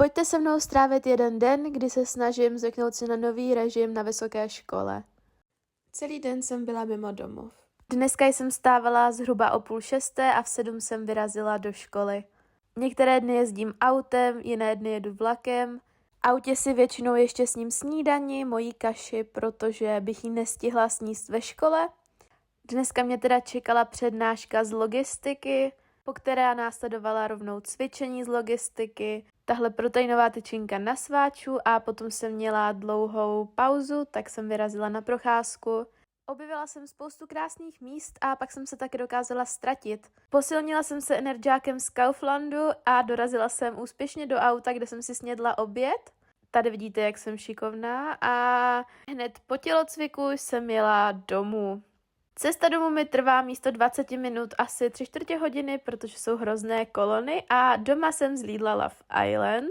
Pojďte se mnou strávit jeden den, kdy se snažím zvyknout si na nový režim na vysoké škole. Celý den jsem byla mimo domov. Dneska jsem stávala zhruba o 5:30 a v 7 jsem vyrazila do školy. Některé dny jezdím autem, jiné dny jedu vlakem. V autě si většinou ještě sním snídani, mojí kaši, protože bych ji nestihla sníst ve škole. Dneska mě teda čekala přednáška z logistiky, po které následovala rovnou cvičení z logistiky, tahle proteinová tyčinka na sváču a potom jsem měla dlouhou pauzu, tak jsem vyrazila na procházku. Objevila jsem spoustu krásných míst a pak jsem se taky dokázala ztratit. Posilnila jsem se energiákem z Kauflandu a dorazila jsem úspěšně do auta, kde jsem si snědla oběd. Tady vidíte, jak jsem šikovná a hned po tělocviku jsem jela domů. Cesta domů mi trvá místo 20 minut asi 3/4 hodiny, protože jsou hrozné kolony a doma jsem z Lidla Love Island.